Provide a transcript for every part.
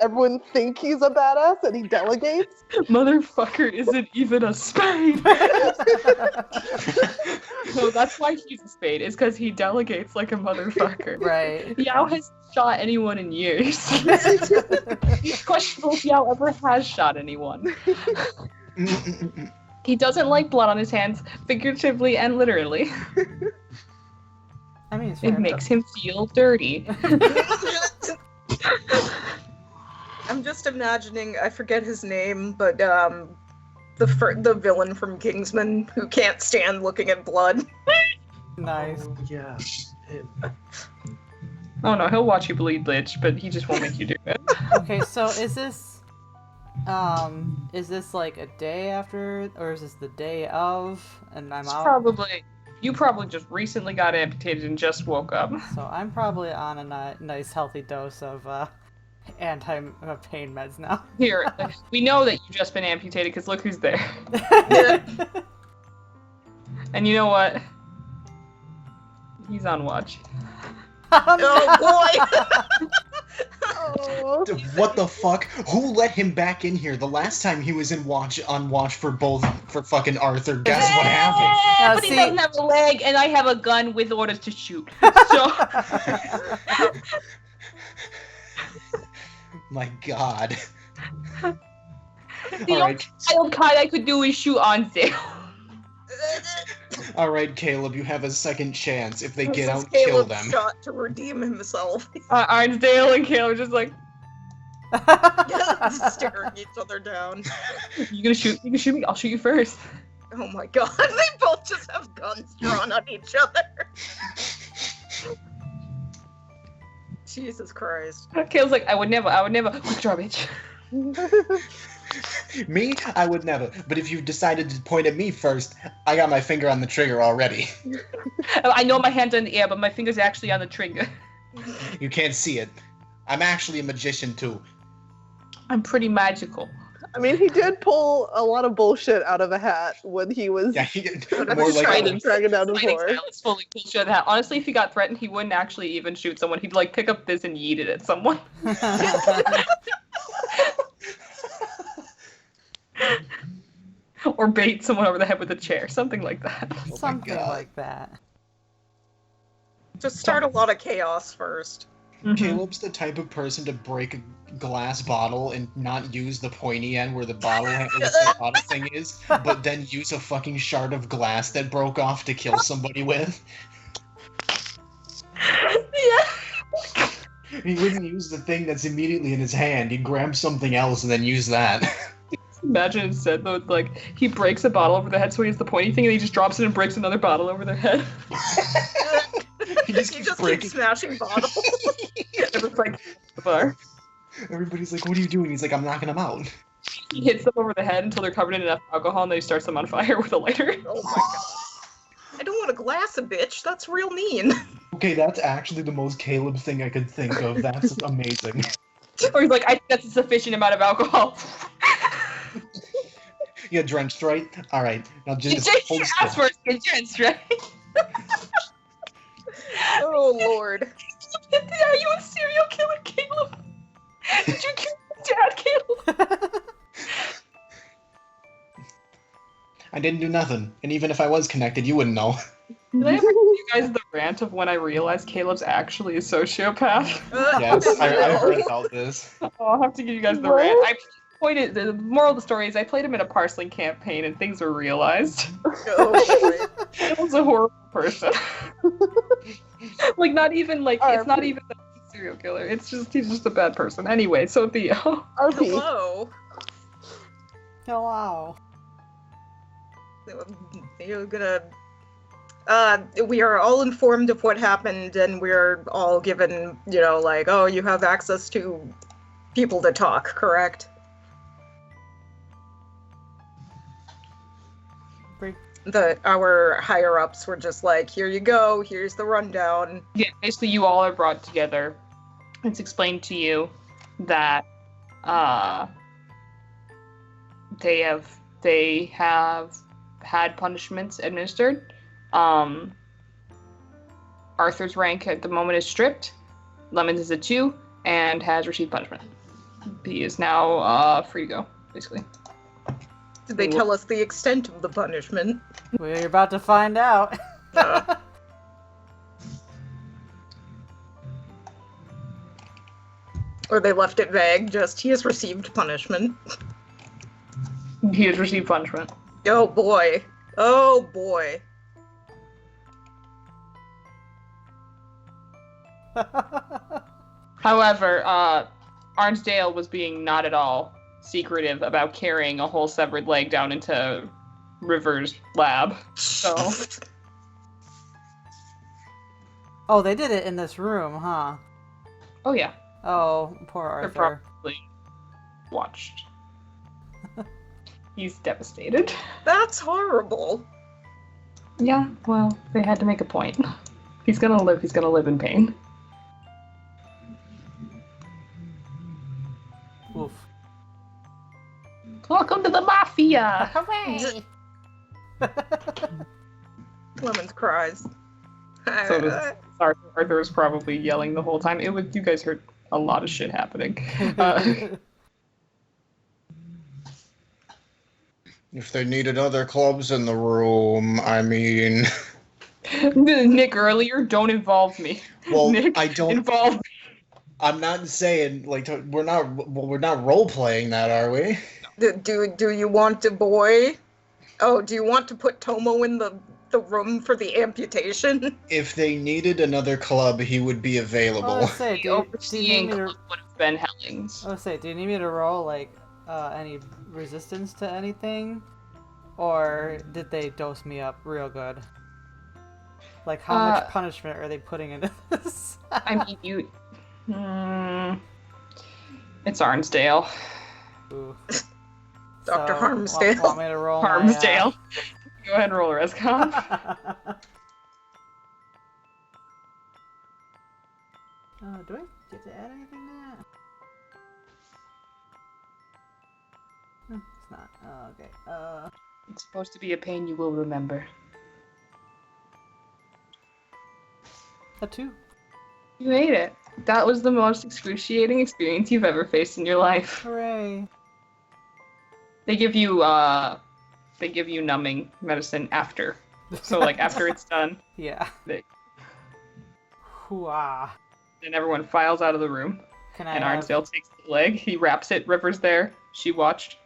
everyone think he's a badass and he delegates. Motherfucker isn't even a spade. No, that's why he's a spade. Is because he delegates like a motherfucker. Right. Yao has shot anyone in years. It's questionable if Yao ever has shot anyone. He doesn't like blood on his hands, figuratively and literally. I mean, it's It makes him feel dirty. I'm just imagining, I forget his name, but the villain from Kingsman who can't stand looking at blood. Nice. Oh, yeah. Oh no, he'll watch you bleed, bitch, but he just won't make you do it. Okay, so is this like a day after, or is this the day of, and I'm out? You probably just recently got amputated and just woke up. So I'm probably on a nice healthy dose of anti-pain meds now. Here, we know that you've just been amputated because look who's there. And you know what? He's on watch. Oh boy! Oh. What the fuck? Who let him back in here? The last time he was on watch for fucking Arthur, guess what happened? Now, But he doesn't have a leg, and I have a gun with orders to shoot. So My god. the only wild card I could do is shoot Ansdale. Alright, Caleb, you have a second chance. If they get This is out, kill Caleb's them. shot to redeem himself. Ansdale and Caleb are just like, Just staring each other down. you can shoot me, I'll shoot you first. Oh my god, they both just have guns drawn on each other. Jesus Christ. Caleb's like, I would never, quick draw, bitch. Me? I would never. But if you decided to point at me first, I got my finger on the trigger already. I know my hands are in the air, but my finger's actually on the trigger. You can't see it. I'm actually a magician too. I'm pretty magical. I mean, he did pull a lot of bullshit out of a hat when he was Yeah, I'm more just like trying a- to- dragging down the Fighting floor. style is fully bullshit. That honestly, if he got threatened, he wouldn't actually even shoot someone. He'd like pick up this and yeet it at someone. Or bait someone over the head with a chair, something like that. Something God. like that. Just start a lot of chaos first. Caleb's the type of person to break a glass bottle and not use the pointy end where the bottle thing is, but then use a fucking shard of glass that broke off to kill somebody with. Yeah. He wouldn't use the thing that's immediately in his hand. He'd grab something else and then use that. Imagine instead though, it's like he breaks a bottle over their head, so he has the pointy thing, and he just drops it and breaks another bottle over their head. He just He keeps just breaking. keeps smashing bottles. It's like the bar. Everybody's like, "What are you doing?" He's like, "I'm knocking them out." He hits them over the head until they're covered in enough alcohol, and then he starts them on fire with a lighter. Oh my god. I don't want to glass a bitch. That's real mean. Okay, that's actually the most Caleb thing I could think of. That's amazing. Or he's like, I think that's a sufficient amount of alcohol. You got drenched, right? All right. Now just hold still. Ask for it, get drenched, right? Oh lord. Are you a serial killer, Caleb? Did you kill your dad, Caleb? I didn't do nothing, and even if I was connected, you wouldn't know. Did I ever give you guys the rant of when I realized Caleb's actually a sociopath? Yes, I heard about this. Oh, I'll have to give you guys the rant. The moral of the story is I played him in a parceling campaign and things were realized. Oh boy. Caleb's a horrible person. Like, not even, like, it's not even that he's a serial killer. It's just, he's just a bad person. Anyway, so Theo. RP. Hello. Hello. You're gonna. We are all informed of what happened, and we're all given, you know, like, oh, you have access to people to talk, correct? Our higher ups were just like, here you go, here's the rundown. Yeah, basically you all are brought together. It's explained to you that they have had punishments administered. Arthur's rank at the moment is stripped. Lemons is a 2 and has received punishment. he is now free to go, basically. Did they tell us the extent of the punishment? We're about to find out. Or they left it vague, just he has received punishment. He has received punishment. Oh boy. Oh boy. However, Arnsdale was being not at all secretive about carrying a whole severed leg down into River's lab. So, Oh, they did it in this room, huh? oh yeah, Oh, poor they're Arthur. probably watched. He's devastated. That's horrible. Yeah, well, they had to make a point. He's gonna live in pain. Oof. Welcome to the Mafia! Hooray! Lemons cries. So Arthur was probably yelling the whole time. You guys heard a lot of shit happening. If they needed other clubs in the room, I mean... Nick, earlier, don't involve me. Well, Nick, I don't... involve me. I'm not saying, like, we're not role-playing that, are we? Do you want a boy? Oh, do you want to put Tomo in the room for the amputation? If they needed another club, he would be available. I was say, The do you need overseeing me to? club would have been Hellings. I was say, do you need me to roll like any resistance to anything, or did they dose me up real good? Like, how much punishment are they putting into this? I mean, you... It's Arnsdale. Ooh. Dr. So, Harmsdale. Want me to roll Harmsdale. Go ahead and roll a rescon. Do I get to add anything to that? It's not. Oh, okay. It's supposed to be a pain you will remember. A 2. You ate it. That was the most excruciating experience you've ever faced in your life. Hooray! They give you numbing medicine after. So like after it's done, Yeah. They- Hooah. then everyone files out of the room. Can I And have, Arnsdale takes the leg. He wraps it. River's there. She watched.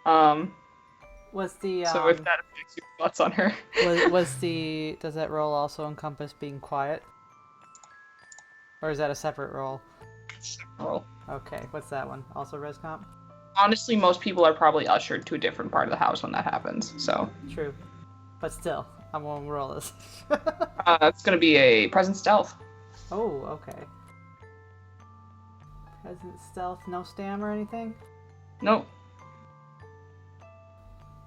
was the So if that affects your thoughts on her. was the does that roll also encompass being quiet? Or is that a separate roll? Roll. Okay, what's that one? Also res comp? Honestly, most people are probably ushered to a different part of the house when that happens. So True. But still, I'm gonna roll this. it's gonna be a present stealth. Oh, okay. Present stealth, no stam or anything? Nope.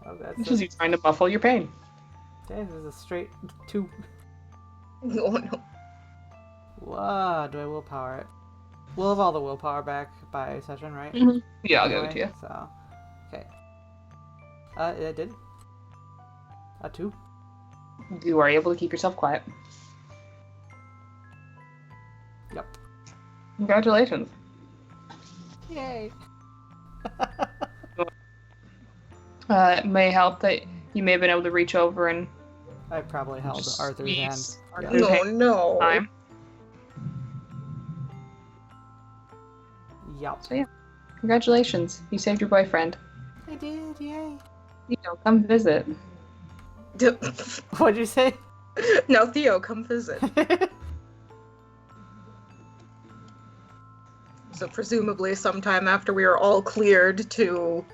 Oh, that's It's just you trying to muffle your pain. okay, this is a straight 2. Oh no. Whoa, do I willpower it? We'll have all the willpower back by session, right? Mm-hmm. Yeah, I'll give it Anyway, to you. So, okay. I did. A 2. You are able to keep yourself quiet. Yep. Congratulations. Yay! It may help that you may have been able to reach over and I probably held Arthur's hand. squeeze Yeah. Arthur's No, hand no. time. Yup. So yeah, congratulations. You saved your boyfriend. I did, yay. You know, come visit. What'd you say? Now Theo, come visit. So presumably sometime after we are all cleared to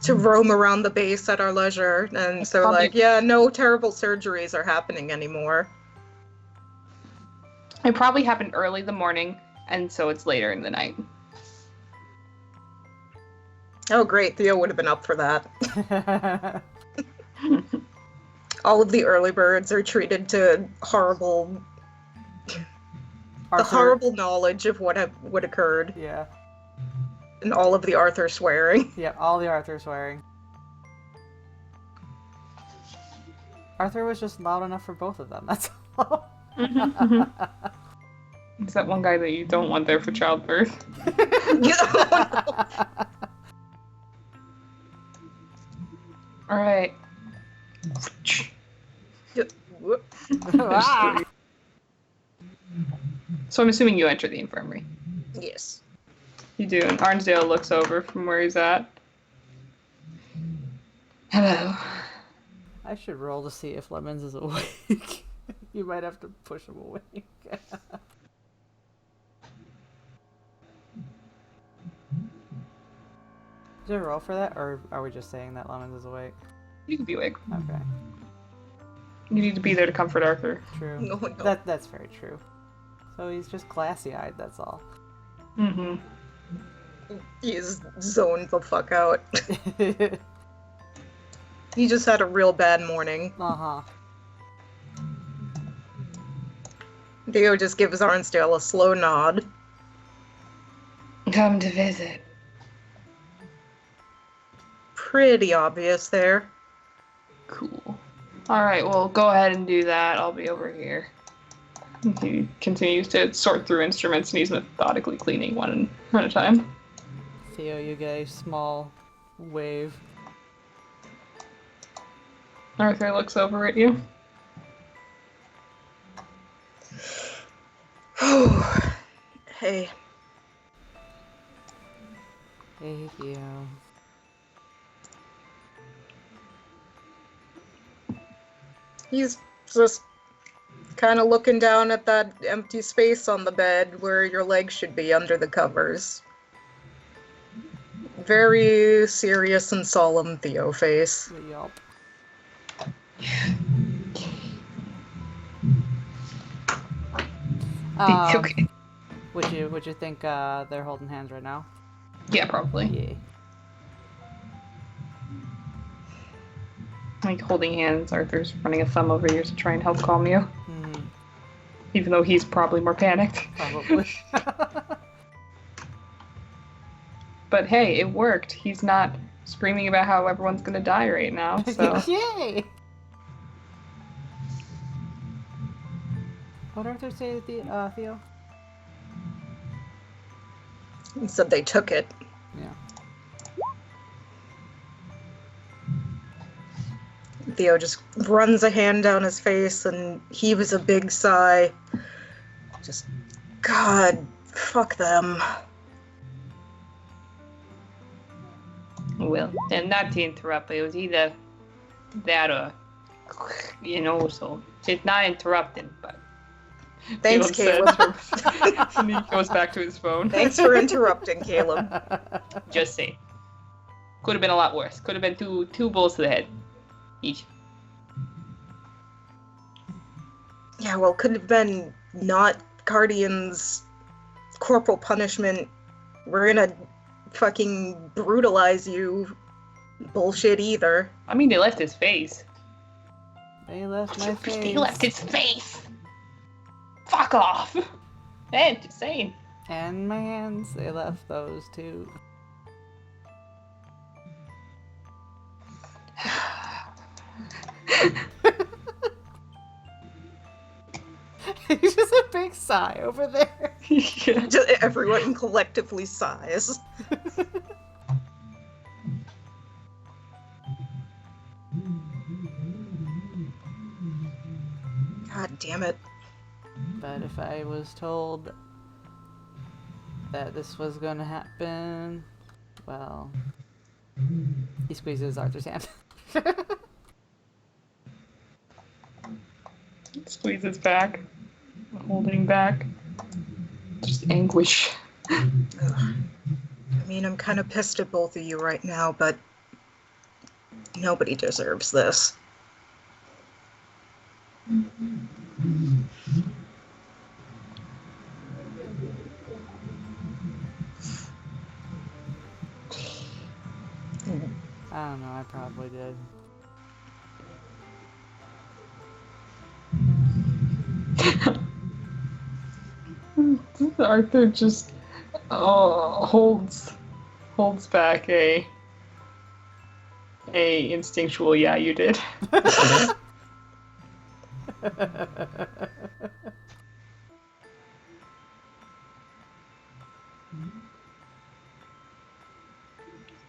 roam around the base at our leisure, and so Probably- like, yeah, no terrible surgeries are happening anymore. It probably happened early in the morning, and so it's later in the night. Oh great, Theo would have been up for that. All of the early birds are treated to the horrible knowledge of what occurred, Yeah. and all of the Arthur swearing. Yeah, all the Arthur swearing. Arthur was just loud enough for both of them, that's all. It's that one guy that you don't want there for childbirth. Alright. Ah! So I'm assuming you enter the infirmary. Yes. You do, and Arnsdale looks over from where he's at. Hello. I should roll to see if Lemons is awake. You might have to push him awake. Is there a roll for that, or are we just saying that Lemons is awake? You can be awake. Okay, You need to be there to comfort Arthur. true. No. That's very true. So he's just glassy-eyed, that's all. Mm-hmm. He's zoned the fuck out. He just had a real bad morning. Uh-huh. Theo just gives Arnsdale a slow nod. Come to visit. Pretty obvious there. Cool. Alright, well, go ahead and do that. I'll be over here. He continues to sort through instruments, and he's methodically cleaning one at a time. Theo, you get a small wave. Arthur looks over at you. Hey. Hey, Theo. He's just kind of looking down at that empty space on the bed where your legs should be under the covers. Very serious and solemn Theo face. Yup. Okay. Would you think they're holding hands right now? Yeah, probably. Yeah. Like holding hands, Arthur's running a thumb over yours to try and help calm you. Hmm. Even though he's probably more panicked. Probably. But hey, it worked. He's not screaming about how everyone's gonna die right now, so... Yay! What did Arthur say to Theo? He said they took it. Yeah. Theo just runs a hand down his face and heaves a big sigh. Just, God, fuck them. Well, and not to interrupt, but it was either that or, so it's not interrupting, but... Thanks, Caleb. And he goes back to his phone. Thanks for interrupting, Caleb. Just say. Could have been a lot worse. Could have been two bulls to the head. Each. Yeah, well, could have been not Guardian's corporal punishment. We're gonna fucking brutalize you. Bullshit either. I mean, they left his face. They left my face. They left his face! Fuck off! Man, just saying. And my hands, they left those too. It's just a big sigh over there. Yeah. Just everyone collectively sighs. God damn it. But if I was told that this was gonna happen, well, he squeezes Arthur's hand. Squeezes back. Holding back. Just anguish. Ugh. I mean, I'm kind of pissed at both of you right now, but nobody deserves this. I don't know, I probably did. Arthur just holds back a instinctual yeah you did.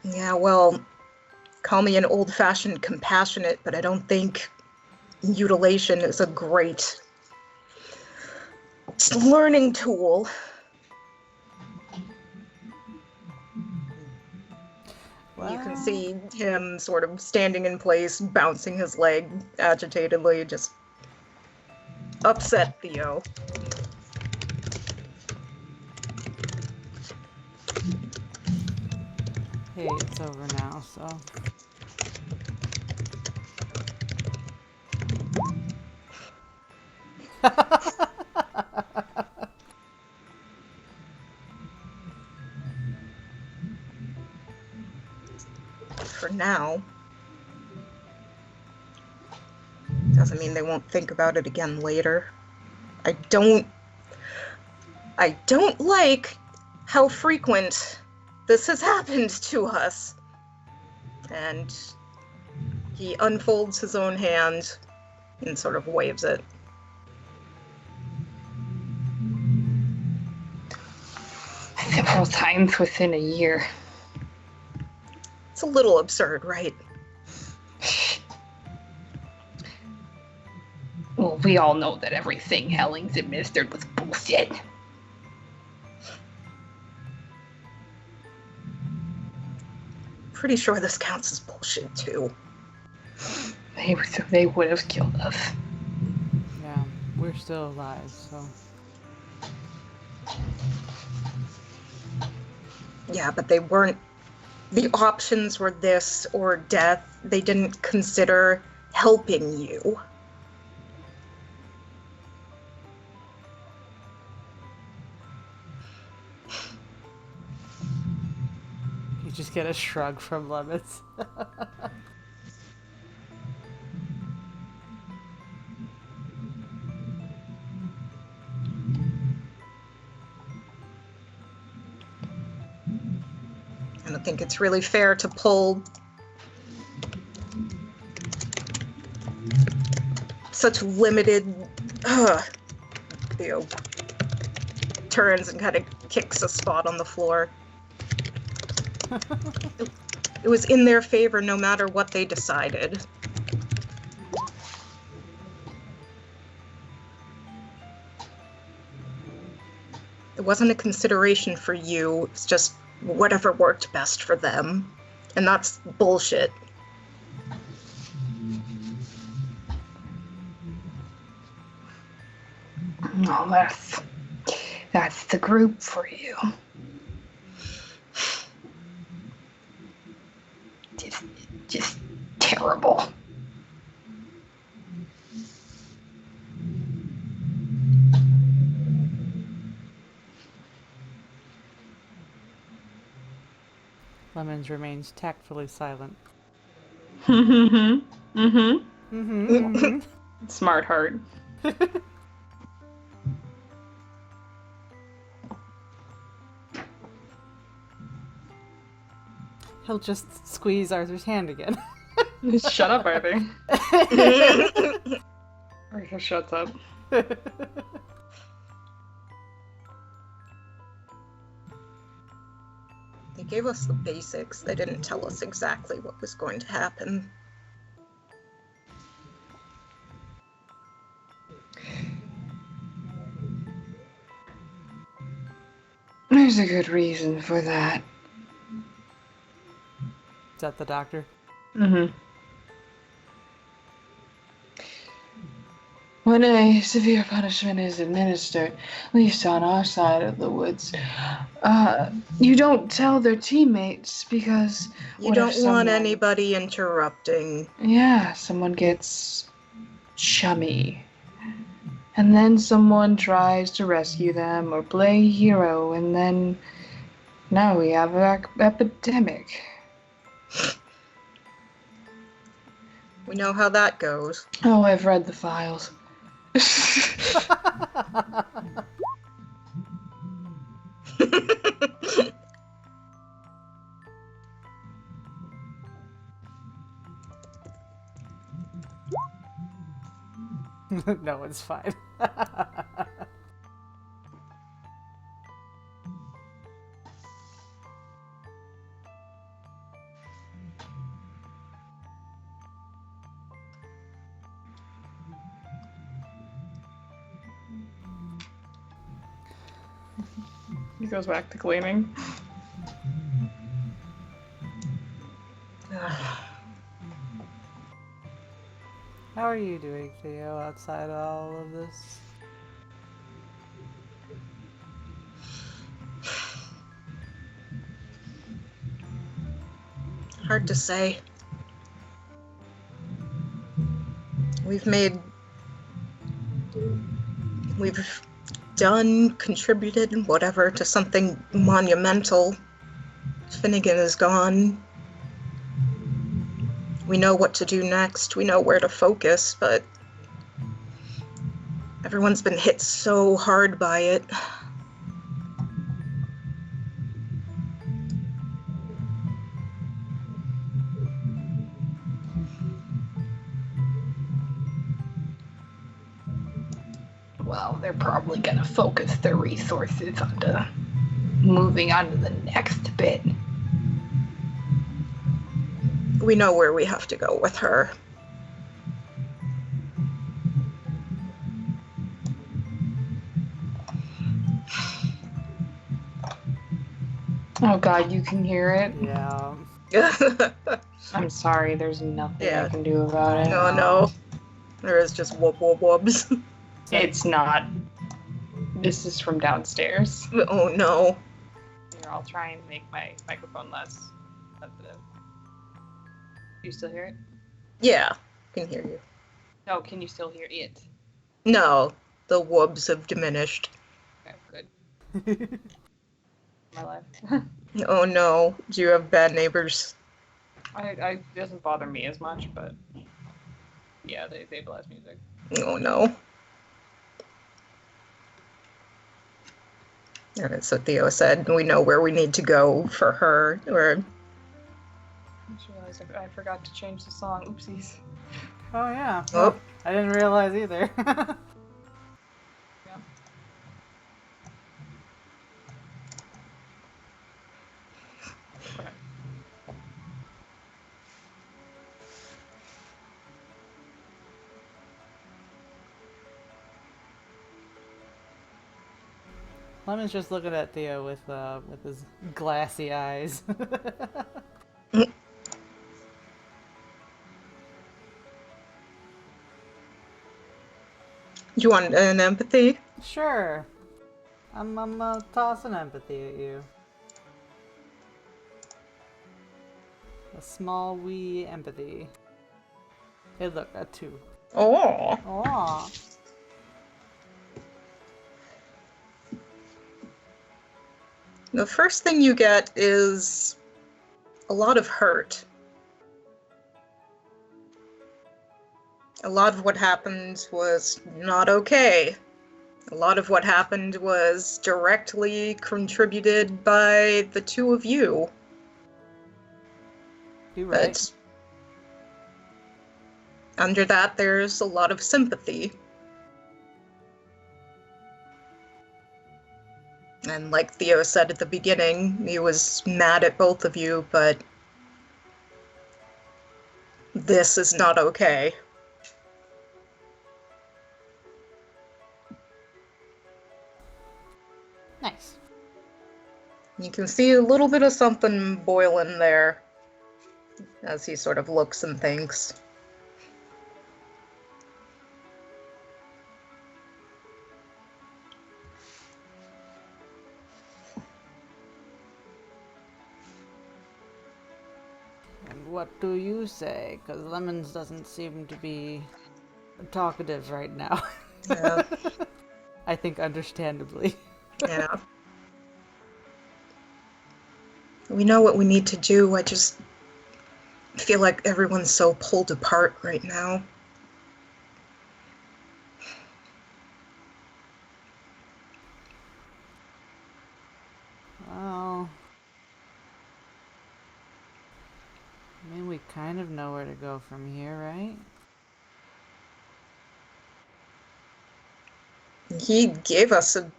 Yeah, well, call me an old-fashioned compassionate, but I don't think mutilation is a great learning tool. You can see him sort of standing in place, bouncing his leg agitatedly, just upset Theo. Hey, it's over now, so. For now. Doesn't mean they won't think about it again later. I don't like how frequent this has happened to us. And he unfolds his own hand and sort of waves it. Several times within a year. It's a little absurd, right? Well, we all know that everything Hellings administered was bullshit. Pretty sure this counts as bullshit, too. They would have killed us. Yeah, we're still alive, so. Yeah, but they weren't... The options were this or death. They didn't consider helping you. You just get a shrug from Lemons. I don't think it's really fair to pull such limited... Theo turns and kind of kicks a spot on the floor. It was in their favor no matter what they decided. It wasn't a consideration for you, it's just whatever worked best for them. And that's bullshit. No, that's the group for you. Just terrible. Lemons remains tactfully silent. Smart heart. He'll just squeeze Arthur's hand again. Shut up, Arthur. Arthur shuts up. They gave us the basics. They didn't tell us exactly what was going to happen. There's a good reason for that. Is that the doctor? Mm-hmm. When a severe punishment is administered, at least on our side of the woods, you don't tell their teammates because... You don't want anybody interrupting. Yeah, someone gets chummy. And then someone tries to rescue them or play hero, and then now we have an epidemic. We know how that goes. Oh, I've read the files. No, it's fine. He goes back to cleaning. How are you doing, Theo, outside of all of this? Hard to say. We've done, contributed, whatever, to something monumental. Finnegan is gone. We know what to do next. We know where to focus, but everyone's been hit so hard by it. Well, they're probably gonna focus their resources onto moving on to the next bit. We know where we have to go with her. Oh god, you can hear it? Yeah. I'm sorry, there's nothing Yeah. I can do about it. No. There is just whoop whoop whoops. It's not. This is from downstairs. Oh no. Here, I'll try and make my microphone less sensitive. You still hear it? Yeah, can hear you. No, can you still hear it? No, the whoops have diminished. Okay, good. My life. Oh no, do you have bad neighbors? It doesn't bother me as much, but yeah, they blast music. Oh no. And that's what Theo said. We know where we need to go for her. Or I just realized I forgot to change the song. Oopsies. Oh yeah. Oh. I didn't realize either. Yeah. Lemon's just looking at Theo with his glassy eyes. you want an empathy? Sure. I'm tossing empathy at you. A small wee empathy. Hey, look, a 2. Oh. Aw. The first thing you get is a lot of hurt. A lot of what happened was not okay. A lot of what happened was directly contributed by the two of you. You right. But under that, there's a lot of sympathy. And like Theo said at the beginning, he was mad at both of you, but this is not okay. Nice. You can see a little bit of something boiling there as he sort of looks and thinks. And what do you say? Because Lemons doesn't seem to be talkative right now. Yeah. I think understandably. Yeah. We know what we need to do. I just feel like everyone's so pulled apart right now. Well, I mean, we kind of know where to go from here, right? He gave us a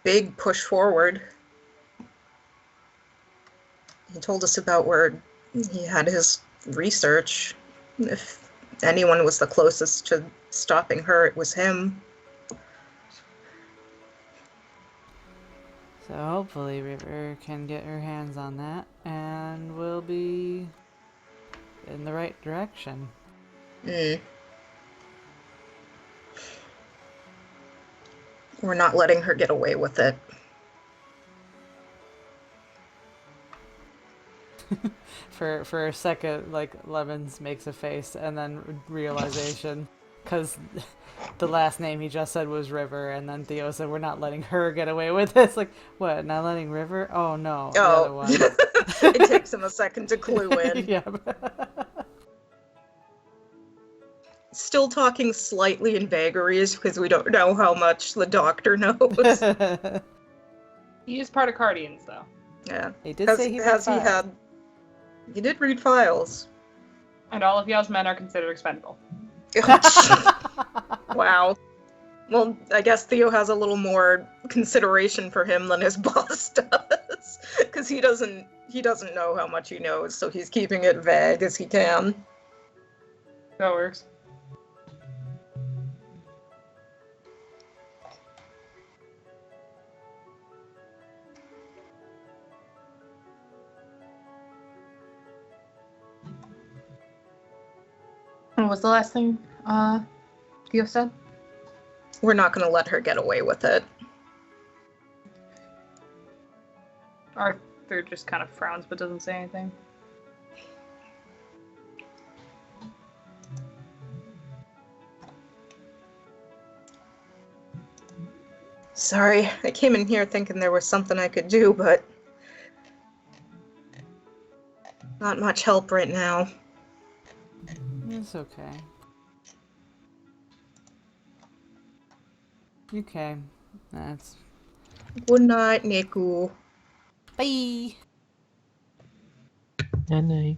big push forward. He told us about where he had his research. If anyone was the closest to stopping her, it was him. So hopefully River can get her hands on that, and we'll be in the right direction. Mm. We're not letting her get away with it. For a second, like, Lemons makes a face, and then realization, because the last name he just said was River, and then Theo said, we're not letting her get away with this. Like, what, not letting River? Oh, no, the other one. It takes him a second to clue in. Yeah. Still talking slightly in vagaries, because we don't know how much the doctor knows. He is part of Guardians, though. Yeah. He did say he Has he had... He did read files. And all of y'all's men are considered expendable. Wow. Well, I guess Theo has a little more consideration for him than his boss does. Because he doesn't know how much he knows, so he's keeping it vague as he can. That works. And what was the last thing Theo said? We're not going to let her get away with it. Arthur just kind of frowns but doesn't say anything. Sorry, I came in here thinking there was something I could do, but... not much help right now. It's okay. Okay. That's... Good night, Niku. Bye! Good night.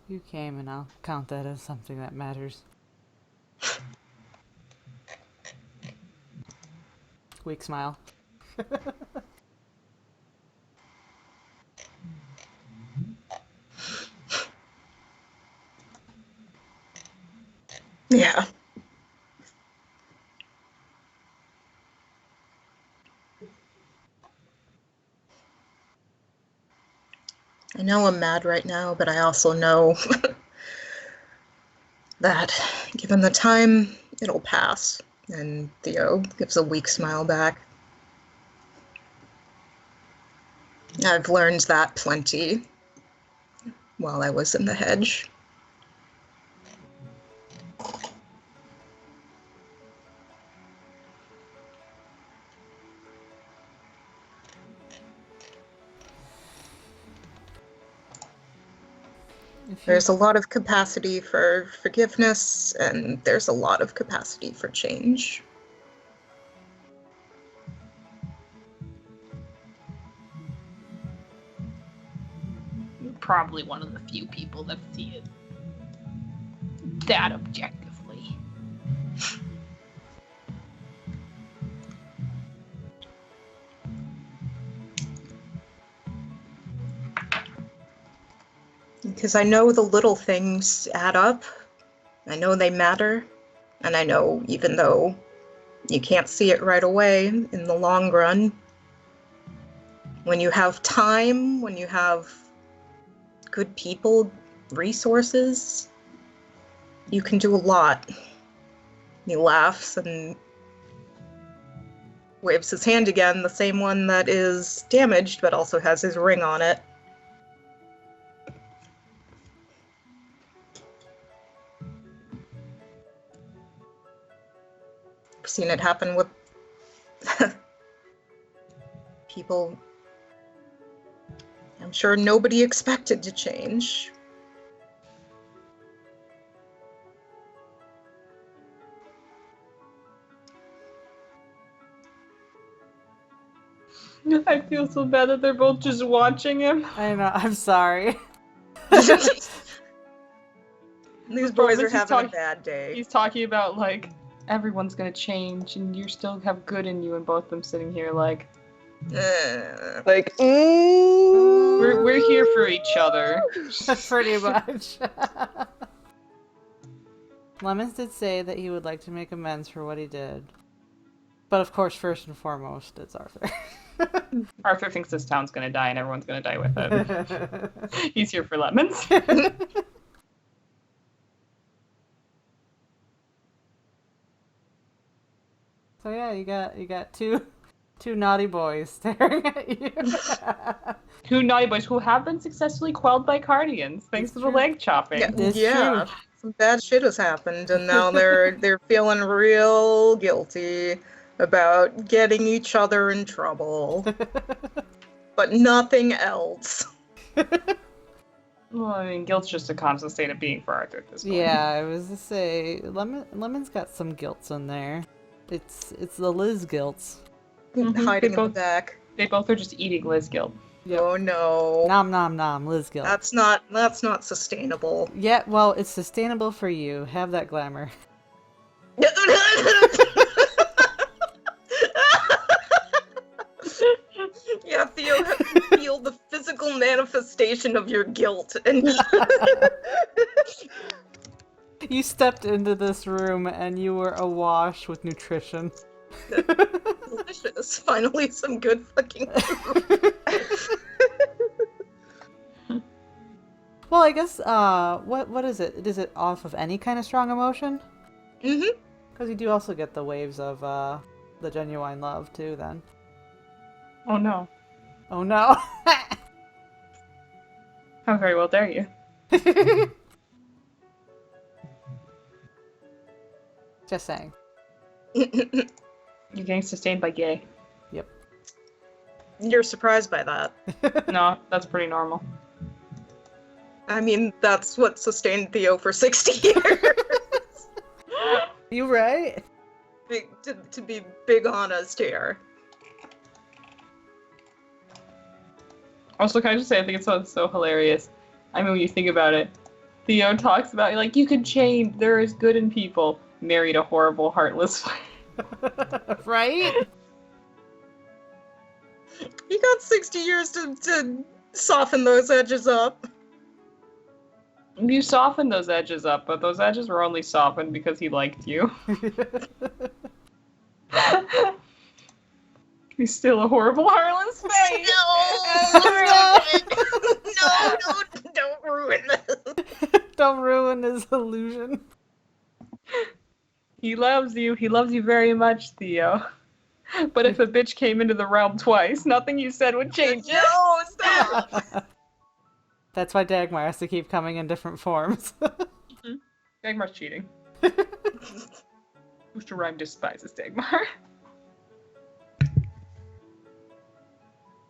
You came, and I'll count that as something that matters. Weak smile. Yeah. I know I'm mad right now, but I also know that given the time, it'll pass. And Theo gives a weak smile back. I've learned that plenty while I was in the hedge. There's a lot of capacity for forgiveness, and there's a lot of capacity for change. You're probably one of the few people that see it that objectively. Because I know the little things add up. I know they matter. And I know even though you can't see it right away, in the long run, when you have time, when you have good people, resources, you can do a lot. He laughs and waves his hand again, the same one that is damaged but also has his ring on it. I've seen it happen with people I'm sure nobody expected to change. I feel so bad that they're both just watching him. I know, I'm sorry. These boys are He's having talking- a bad day. He's talking about, like, everyone's gonna change and you still have good in you, and both of them sitting here like, Like, We're here for each other. Pretty much. Lemons did say that he would like to make amends for what he did. But of course, first and foremost, it's Arthur. Arthur thinks this town's gonna die and everyone's gonna die with it. He's here for lemons. So yeah, you got two naughty boys staring at you. Two naughty boys who have been successfully quelled by Cardians, thanks to the leg chopping. It's Yeah, true. some bad shit has happened, and now they're feeling real guilty about getting each other in trouble, but nothing else. Well, I mean, guilt's just a constant state of being for Arthur at this point. Yeah, I was to say, Lemon's got some guilts in there. It's the Liz guilts. Mhm, Hiding they in the both- back. They both are just eating Liz guilt. Oh no. Nom nom nom, Liz guilt. That's not sustainable. Yeah, well, it's sustainable for you. Have that glamour. Yeah, Theo, feel the physical manifestation of your guilt. And You stepped into this room and you were awash with nutrition. delicious. Finally, some good fucking food. Well, I guess, what is it? Is it off of any kind of strong emotion? Mm-hmm. Because you do also get the waves of, the genuine love, too, then. Oh no. Oh no! How very well dare you? Just saying. You're getting sustained by gay. You're surprised by that. No, that's pretty normal. I mean, that's what sustained Theo for 60 years. You right? to be big honest here. Also, can I just say, I think it's so hilarious. I mean, when you think about it, Theo talks about, like, you can change, there is good in people. Married a horrible, heartless Right? You got 60 years to soften those edges up. You softened those edges up, but those edges were only softened because he liked you. He's still a horrible, heartless face. No, don't ruin this. Don't ruin his illusion. He loves you. He loves you very much, Theo. But if a bitch came into the realm twice, nothing you said would change it. No, stop. That's why Dagmar has to keep coming in different forms. Dagmar's cheating. Booster Rhyme despises Dagmar.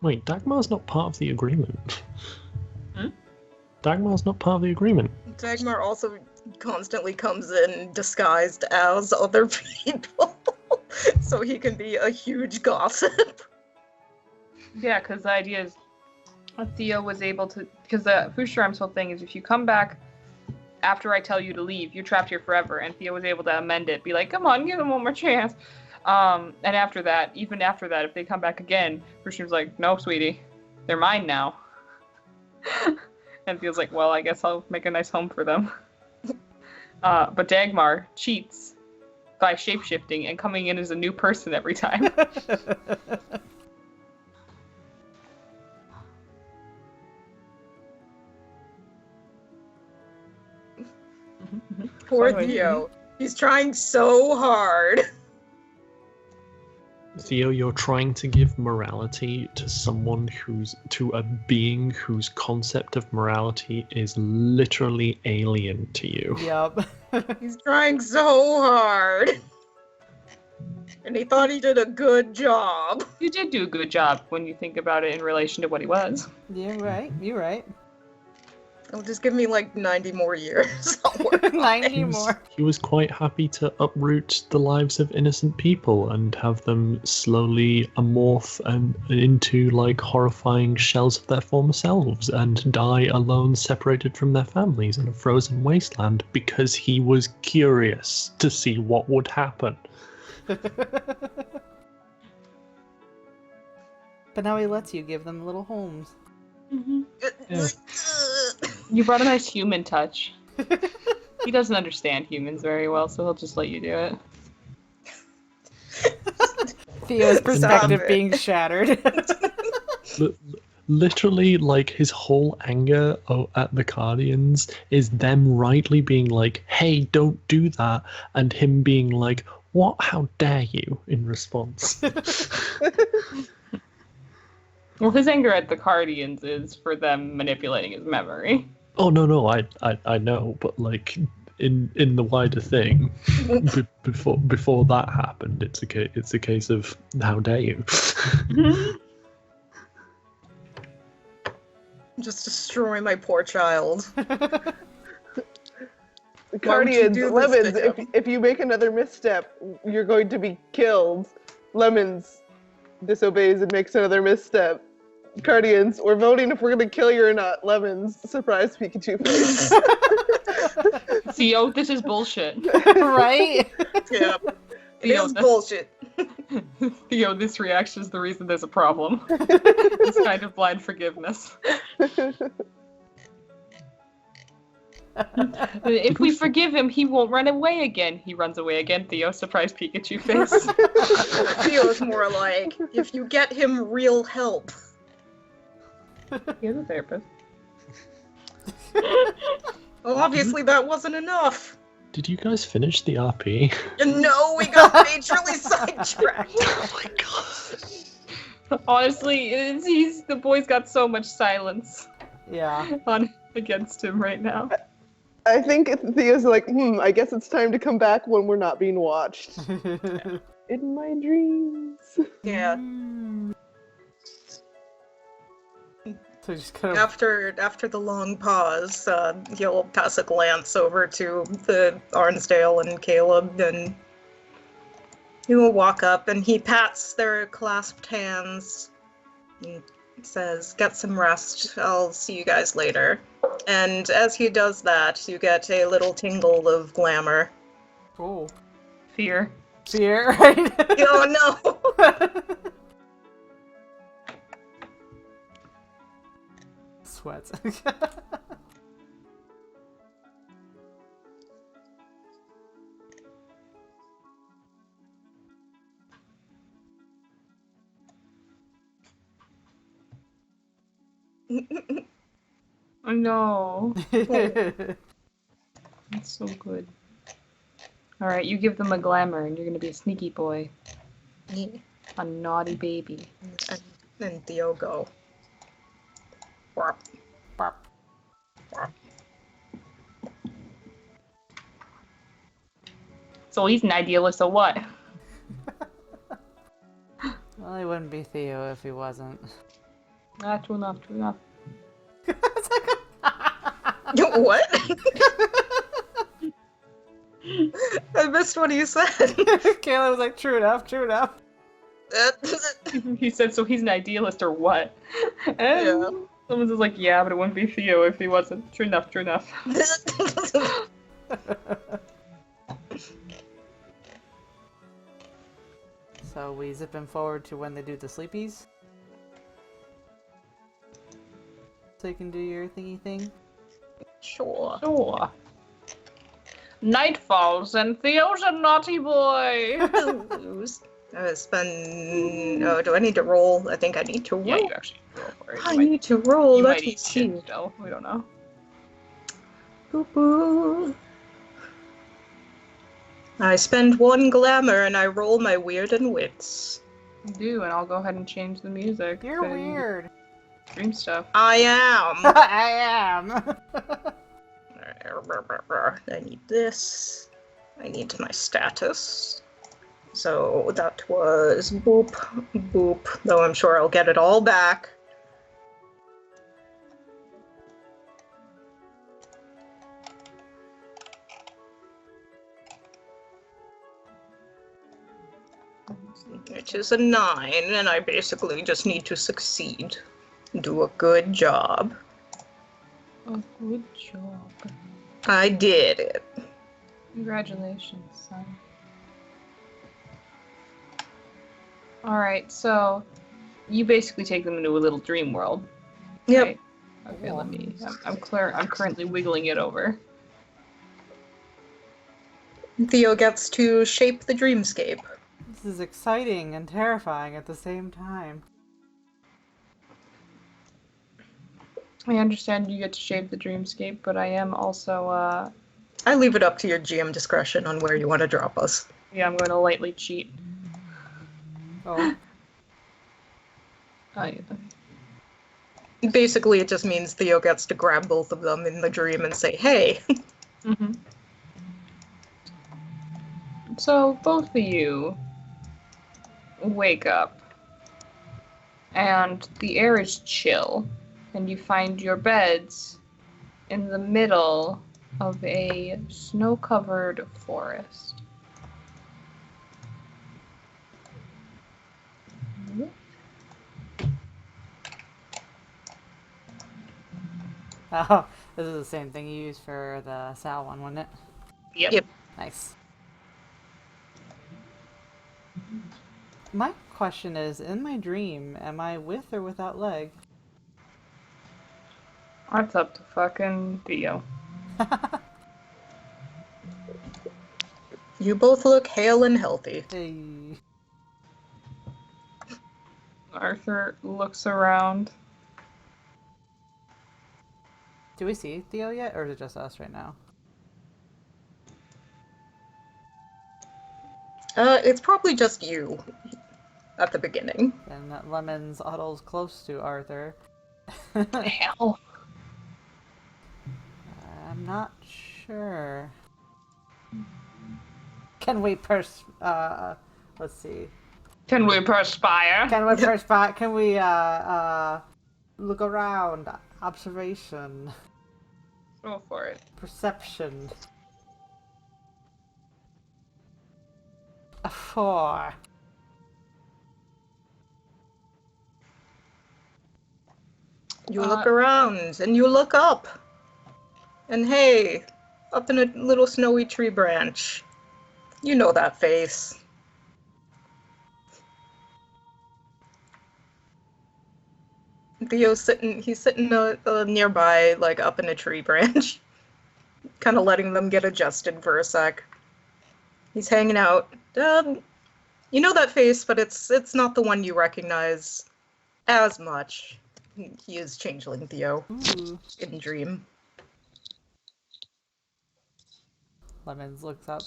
Wait, Dagmar's not part of the agreement. Hmm? Dagmar's not part of the agreement. Dagmar also constantly comes in disguised as other people, so he can be a huge gossip. Yeah, because the idea is Theo was able to... Because the Fusharam's whole thing is if you come back after I tell you to leave, you're trapped here forever. And Theo was able to amend it, be like, come on, give him one more chance. And after that, even after that, if they come back again, Fusharam's like, no, sweetie, they're mine now. And Theo's like, well, I guess I'll make a nice home for them. But Dagmar cheats by shapeshifting and coming in as a new person every time. Poor Anyway. Theo. He's trying so hard. Theo, you're trying to give morality to a being whose concept of morality is literally alien to you. Yup. He's trying so hard. And he thought he did a good job. You did do a good job when you think about it in relation to what he was. You're right. You're right. It'll just give me like 90 more years. I'll work on it. 90 more. He was quite happy to uproot the lives of innocent people and have them slowly amorph and into like horrifying shells of their former selves and die alone, separated from their families in a frozen wasteland because he was curious to see what would happen. But now he lets you give them little homes. Yeah. You brought a nice human touch. He doesn't understand humans very well, so he'll just let you do it. Theo's perspective it. being shattered. Literally, like, his whole anger at the Guardians is them rightly being like, hey, don't do that, and him being like, what? How dare you? In response. Well, his anger at the Guardians is for them manipulating his memory. Oh, no, I know, but, like, in the wider thing, before that happened, it's a case of, how dare you? Just destroy my poor child. Guardians, do this Lemons, to him? if you make another misstep, you're going to be killed. Lemons disobeys and makes another misstep. Guardians, we're voting if we're going to kill you or not. Lemons, surprise Pikachu face. Theo, this is bullshit. Right? Yeah. It Theo, is bullshit. Theo, this reaction is the reason there's a problem. This kind of blind forgiveness. If we forgive him, he won't run away again. He runs away again. Theo, surprise Pikachu face. Feels more like if you get him real help. He's a therapist. Well, obviously that wasn't enough. Did you guys finish the RP? No, we got majorly sidetracked. Oh my god. Honestly, the boy's got so much silence Yeah. on against him right now. I think Theo's like, I guess it's time to come back when we're not being watched. In my dreams. Yeah. So just kind of After the long pause, he'll pass a glance over to the Arnsdale and Caleb, and he will walk up and he pats their clasped hands and says, "Get some rest. I'll see you guys later." And as he does that, you get a little tingle of glamour. oh, Fear. fear, right? Oh no! Sweats. Oh no. That's so good. Alright, you give them a glamour and you're gonna be a sneaky boy. Yeah. A naughty baby. And Theo go. Whop, Bop. whop. So he's an idealist or what? Well, he wouldn't be Theo if he wasn't. Ah, true enough, true enough. What? I missed what you said. Kayla was like, true enough, true enough. He said, so he's an idealist or what? And Yeah. someone was like, yeah, but it wouldn't be Theo if he wasn't. True enough, true enough. So we zipping forward to when they do the sleepies? So you can do your thingy thing? Sure. Sure. Night falls and Theo's a naughty boy. Oh, do I need to roll? I think I need to roll. Yeah, you actually roll for it. I need to roll. You Let might me eat see. shit still. We don't know. Boo-boo. I spend 1 glamour and I roll my weird and wits. You do, and I'll go ahead and change the music. You're and weird. Dream stuff. I am. I am. I need this. I need my status. So that was boop, boop. Though I'm sure I'll get it all back. Which is a 9, and I basically just need to succeed. Do a good job. Oh, good job. I did it. Congratulations, son. Alright, so you basically take them into a little dream world. Yep. Right? Okay, let me. I'm clear. I'm currently wiggling it over. Theo gets to shape the dreamscape. This is exciting and terrifying at the same time. I understand you get to shape the dreamscape, but I am also. I leave it up to your GM discretion on where you want to drop us. Yeah, I'm going to lightly cheat. Oh, Basically, it just means Theo gets to grab both of them in the dream and say, hey. Mm-hmm. So, both of you wake up, and the air is chill, and you find your beds in the middle of a snow-covered forest. oh, this is the same thing you used for the Sal one, wasn't it? Yep. Nice. My question is, in my dream, am I with or without leg? That's up to fucking Theo. You both look hale and healthy. Hey. Arthur looks around. Do we see Theo yet, or is it just us right now? It's probably just you at the beginning. And Lemons huddles close to Arthur. The hell? I'm not sure. Can we let's see. Can we perspire? Can we look around? Observation. Go for it. Perception. A 4. You look around and you look up. And hey, up in a little snowy tree branch. You know that face. Theo's he's sitting nearby, like up in a tree branch. Kind of letting them get adjusted for a sec. He's hanging out. You know that face, but it's not the one you recognize as much. He is Changeling Theo. Ooh. In Dream. Lemons looks up.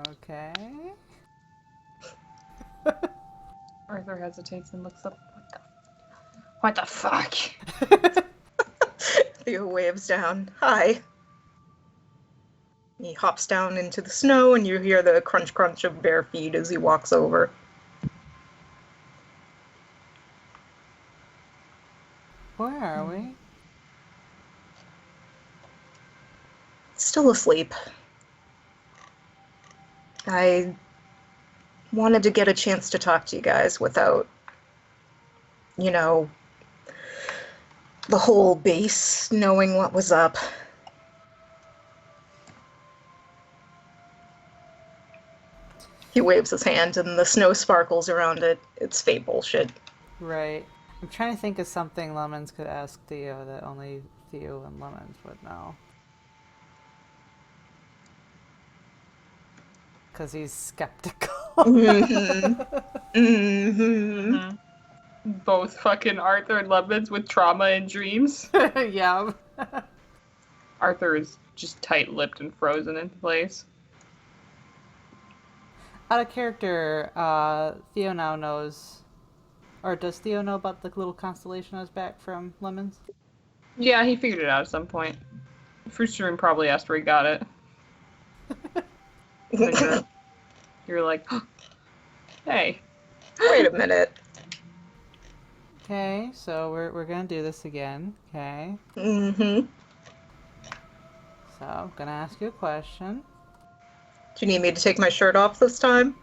Okay. Arthur hesitates and looks up. What the fuck? Theo waves down. Hi. He hops down into the snow and you hear the crunch crunch of bare feet as he walks over. Where are we? Still asleep. I wanted to get a chance to talk to you guys without, you know, the whole base knowing what was up. He waves his hand and the snow sparkles around it. It's fake bullshit. Right. I'm trying to think of something Lemons could ask Theo that only Theo and Lemons would know. Because he's skeptical. Mm-hmm. Mm-hmm. Both fucking Arthur and Lemons with trauma and dreams. Yeah. Arthur is just tight-lipped and frozen in place. Out of character, Theo now knows... Or does Theo know about the little constellation on his back from Lemons? Yeah, he figured it out at some point. Fruitstream probably asked where he got it. You're like, hey. Wait a minute. Okay, so we're gonna do this again, okay? Mm-hmm. So, I'm gonna ask you a question. Do you need me to take my shirt off this time?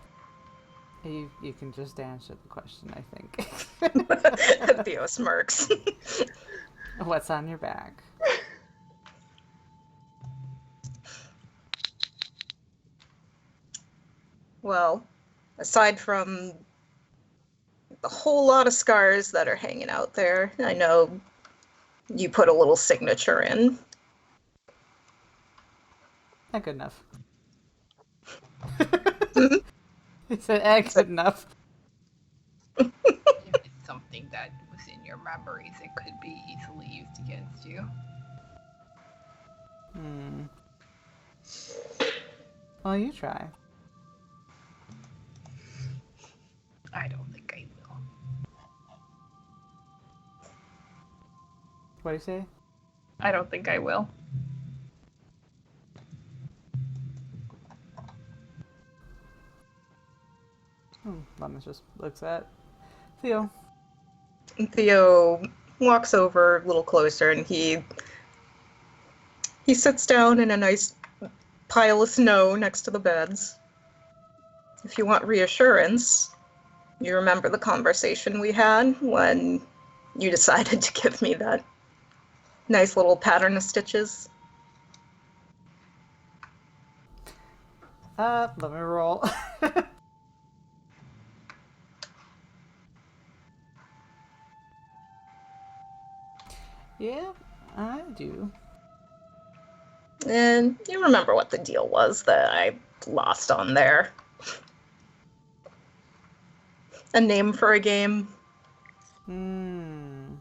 You can just answer the question, I think. Theo smirks. What's on your back? Well, aside from the whole lot of scars that are hanging out there, I know you put a little signature in. Not good enough. He said, good enough. If it's something that was in your memories, it could be easily used against you. Well, you try. I don't think I will. What do you say? I don't think I will. Lemons just looks at Theo. And Theo walks over a little closer and he sits down in a nice pile of snow next to the beds. If you want reassurance, you remember the conversation we had when you decided to give me that nice little pattern of stitches? Let me roll. Yeah, I do. And you remember what the deal was that I lost on there. A name for a game. Now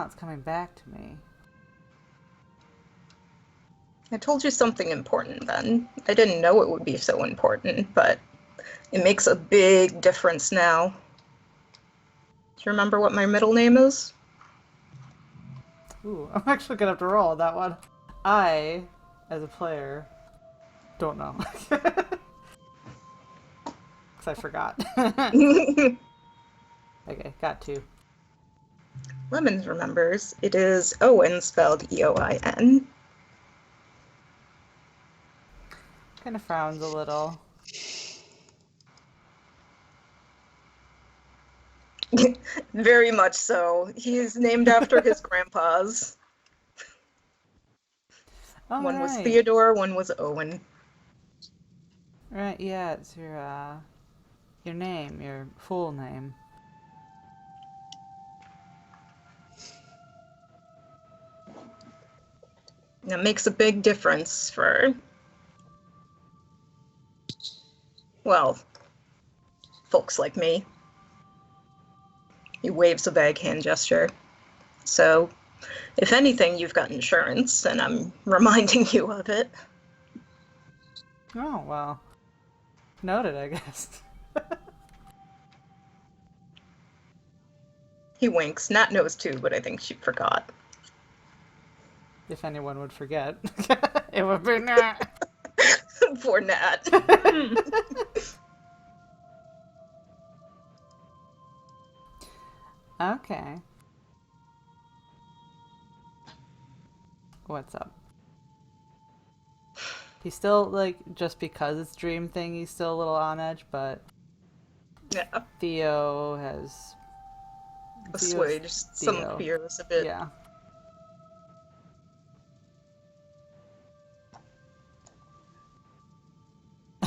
it's coming back to me. I told you something important then. I didn't know it would be so important, but it makes a big difference now. Do you remember what my middle name is? Ooh, I'm actually gonna have to roll that one. I, as a player, don't know. Because I forgot. Okay, got 2. Lemons remembers. It is Owen, spelled E-O-I-N. Kind of frowns a little. Very much so. He's named after his grandpas. Oh, One was right. Theodore, one was Owen. Right, yeah, it's your name, your full name. That makes a big difference for, well, folks like me. He waves a vague hand gesture. So, if anything, you've got insurance, and I'm reminding you of it. Oh, well. Noted, I guess. He winks. Nat knows too, but I think she forgot. If anyone would forget, it would be Nat. Poor Nat. Okay. What's up? He's still, like, just because it's Dream thing, he's still a little on edge, but Yeah, Theo has... assuaged some Theo. fears a bit. Yeah.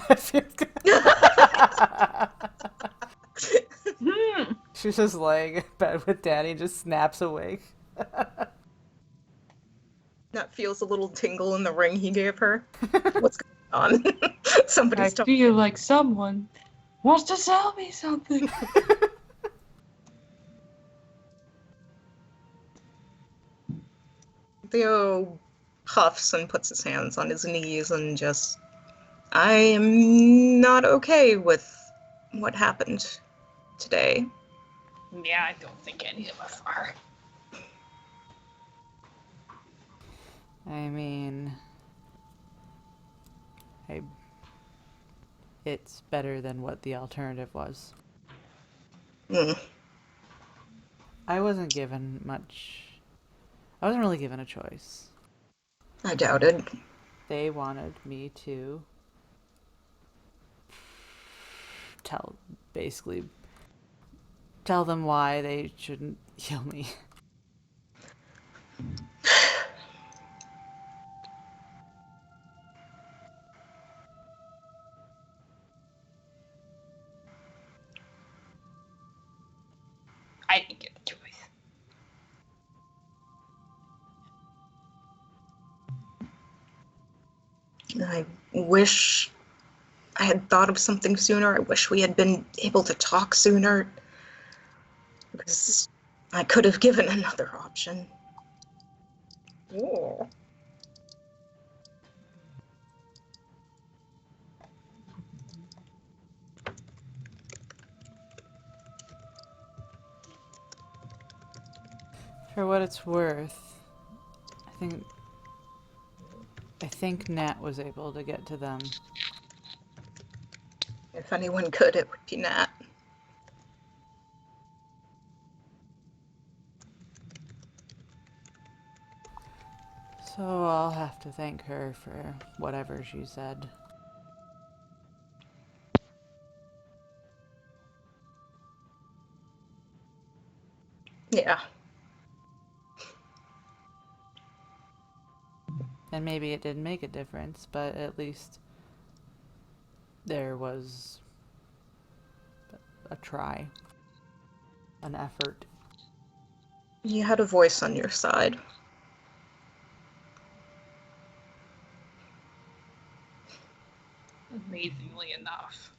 I feel good. She's just laying in bed with Danny, just snaps awake. Nat feels a little tingle in the ring he gave her. What's going on? I Somebody's talking. feel like someone wants to sell me something. Theo huffs and puts his hands on his knees and just, I am not okay with what happened today. Yeah, I don't think any of us are. I mean... It's better than what the alternative was. Mm. I wasn't given much... I wasn't really given a choice. I doubted. They wanted me to basically tell them why they shouldn't kill me. I didn't get the choice. I wish I had thought of something sooner. I wish we had been able to talk sooner. Because I could have given another option. Oh. For what it's worth, I think Nat was able to get to them. If anyone could, it would be Nat. So I'll have to thank her for whatever she said. Yeah. And maybe it didn't make a difference, but at least there was a try, an effort. You had a voice on your side. Amazingly enough.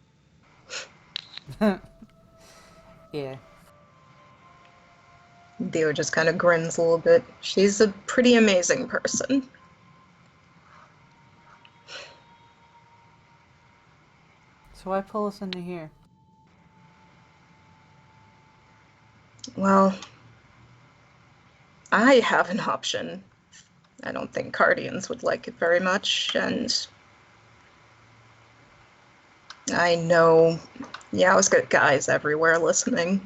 Yeah. Theo just kind of grins a little bit. She's a pretty amazing person. So why pull us into here? Well, I have an option. I don't think Cardians would like it very much, and I know Yao's got guys everywhere listening.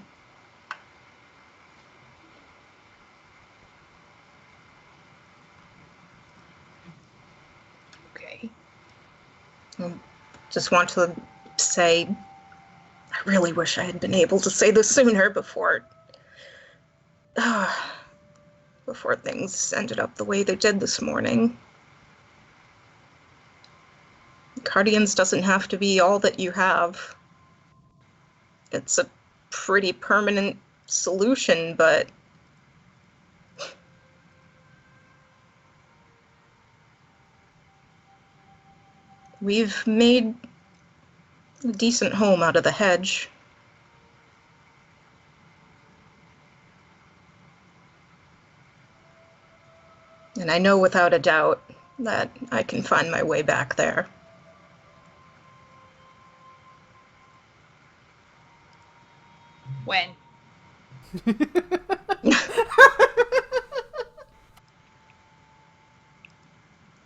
Okay. Just want to say, I really wish I had been able to say this sooner before things ended up the way they did this morning. Cardians doesn't have to be all that you have. It's a pretty permanent solution, but we've made a decent home out of the hedge. And I know without a doubt that I can find my way back there. When?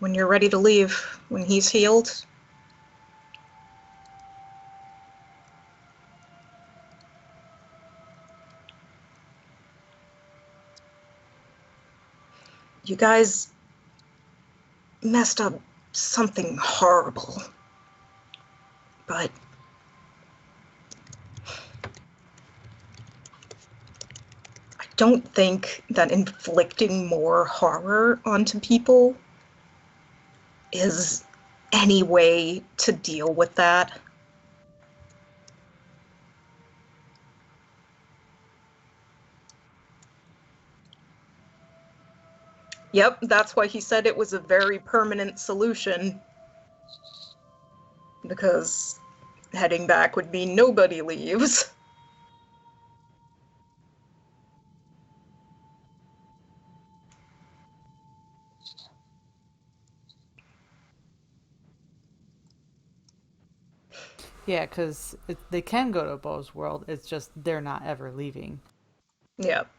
When you're ready to leave, when he's healed. You guys messed up something horrible. But I don't think that inflicting more horror onto people is any way to deal with that. Yep, that's why he said it was a very permanent solution. Because heading back would mean nobody leaves. Yeah, because they can go to Bo's world, it's just they're not ever leaving. Yep.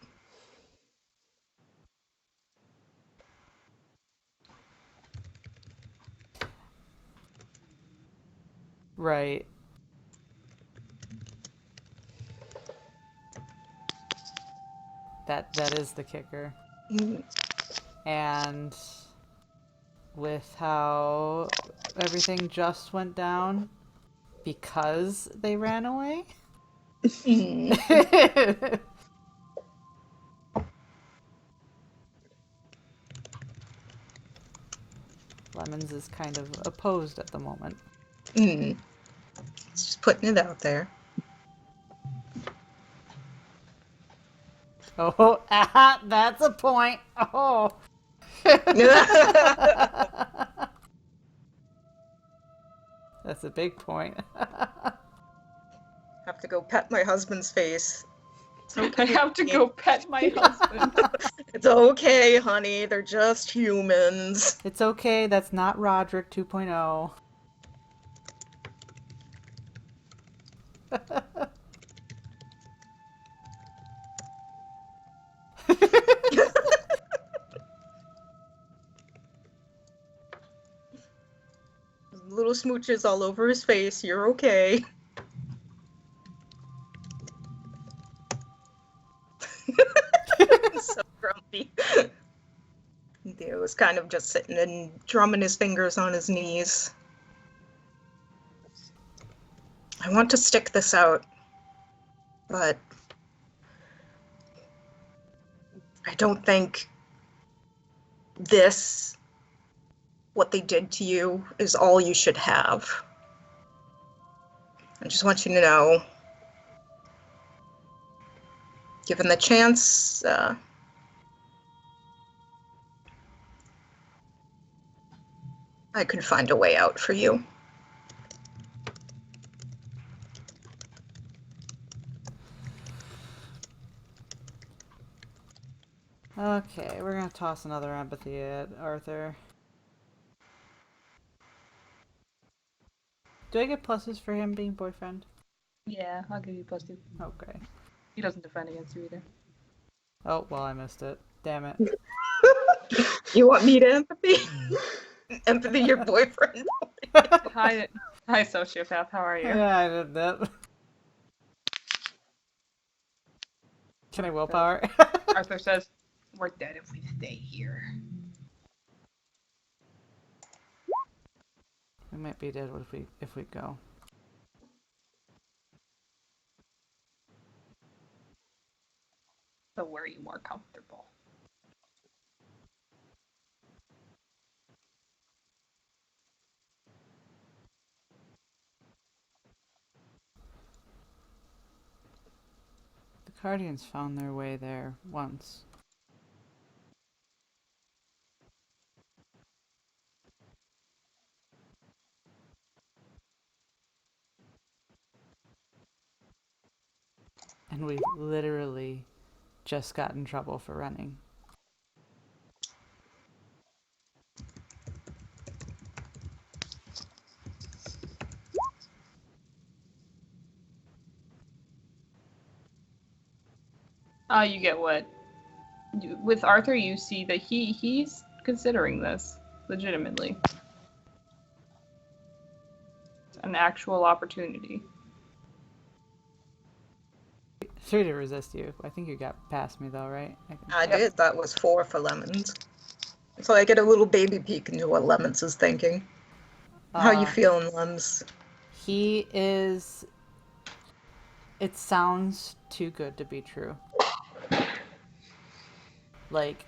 Right. That is the kicker. And with how everything just went down because they ran away? Lemons is kind of opposed at the moment. It's just putting it out there. Oh, that's a point. Oh. That's a big point. Have to go pet my husband's face. It's I okay. have to go pet my husband. It's okay, honey. They're just humans. It's okay, that's not Roderick 2.0. Little smooches all over his face. You're okay. So grumpy. Theo was kind of just sitting and drumming his fingers on his knees. I want to stick this out, but I don't think this, what they did to you, is all you should have. I just want you to know, given the chance, I could find a way out for you. Okay, we're gonna toss another empathy at Arthur. Do I get pluses for him being boyfriend? Yeah, I'll give you +2. Okay. He doesn't defend against you either. Oh, well, I missed it. Damn it. You want me to empathy? Empathy your boyfriend? Hi, sociopath. How are you? Yeah, I did that. Can I willpower? Arthur says, "We're dead if we stay here." We might be dead if we go. So where are you more comfortable? The Guardians found their way there once. And we literally just got in trouble for running. You get what? With Arthur, you see that he's considering this legitimately. It's an actual opportunity. 3 to resist you. I think you got past me though, right? I did. That was 4 for Lemons. So I get a little baby peek into what Lemons is thinking. How you feeling, Lems? He is... It sounds too good to be true. Like,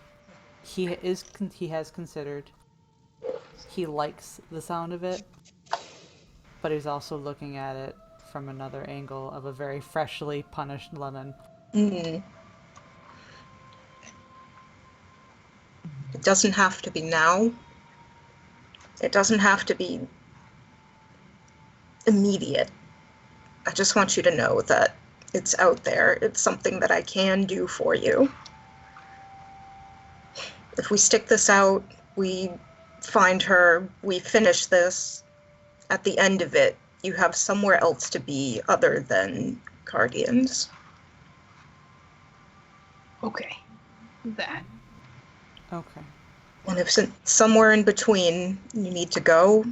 he has considered. He likes the sound of it, but he's also looking at it from another angle of a very freshly punished Lemon. It doesn't have to be now. It doesn't have to be immediate. I just want you to know that it's out there. It's something that I can do for you. If we stick this out, we find her, we finish this, at the end of it, you have somewhere else to be other than Guardians. Okay. That. Okay. And if somewhere in between you need to go,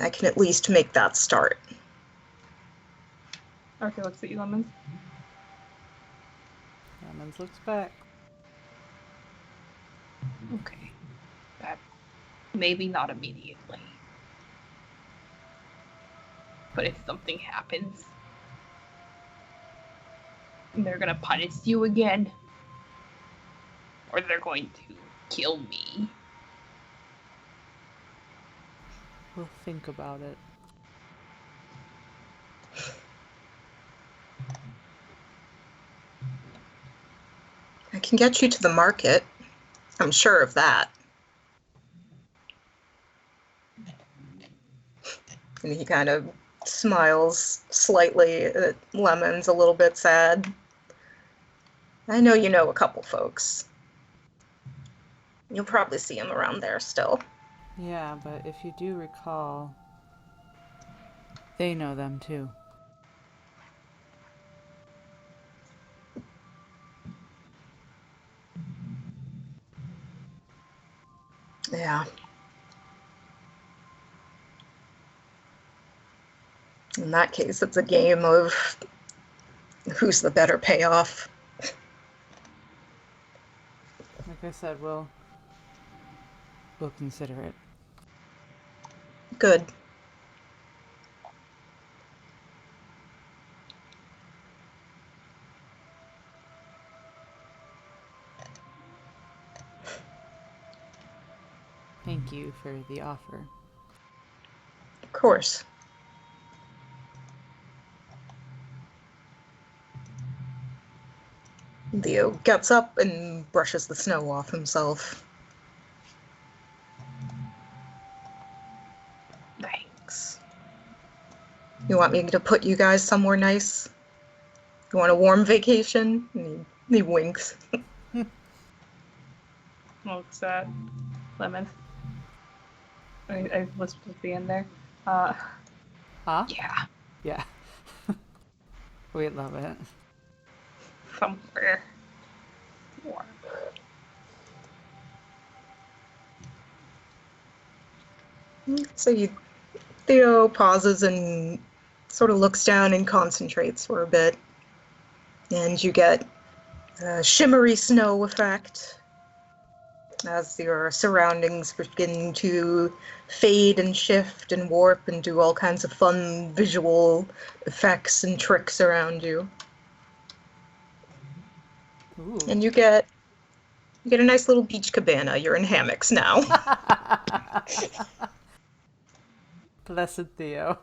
I can at least make that start. Arthur looks at you, Lemons. Lemons looks back. Okay. That maybe not immediately. But if something happens and they're gonna punish you again, or they're going to kill me, We'll think about it. can get you to the market. I'm sure of that. And he kind of smiles slightly at Lemon's, a little bit sad. I know you know a couple folks. You'll probably see them around there still. Yeah, but if you do recall, they know them too. Yeah. In that case, it's a game of who's the better payoff. Like I said, we'll consider it. Good. Thank you for the offer. Of course. Theo gets up and brushes the snow off himself. Thanks. You want me to put you guys somewhere nice? You want a warm vacation? And he winks. Looks at Lemon. I lisped at the end there. Huh? Yeah. Yeah. We love it. Somewhere. Warm. So Theo pauses and sort of looks down and concentrates for a bit. And you get a shimmery snow effect as your surroundings begin to fade and shift and warp and do all kinds of fun visual effects and tricks around you. Ooh. And you get a nice little beach cabana. You're in hammocks now. Blessed Theo.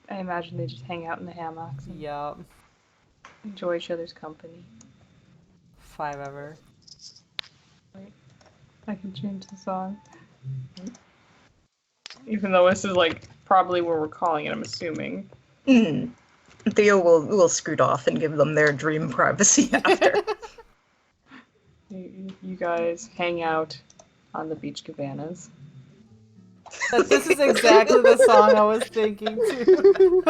I imagine they just hang out in the hammocks and Yup. enjoy each other's company. 5 ever. I can change the song. Even though this is like probably where we're calling it, I'm assuming. Theo will scoot off and give them their dream privacy after. You guys hang out on the beach cabanas. This is exactly the song I was thinking too.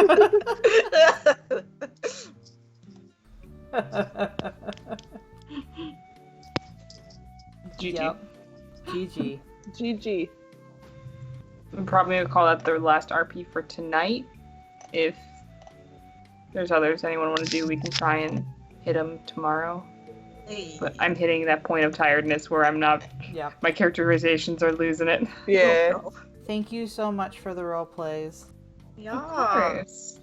GG. Yep. GG. GG. I'm probably gonna call that their last RP for tonight. If there's others anyone want to do, we can try and hit them tomorrow. But I'm hitting that point of tiredness where I'm not. Yep. My characterizations are losing it. Yeah. Thank you so much for the role plays. Yeah. Yes.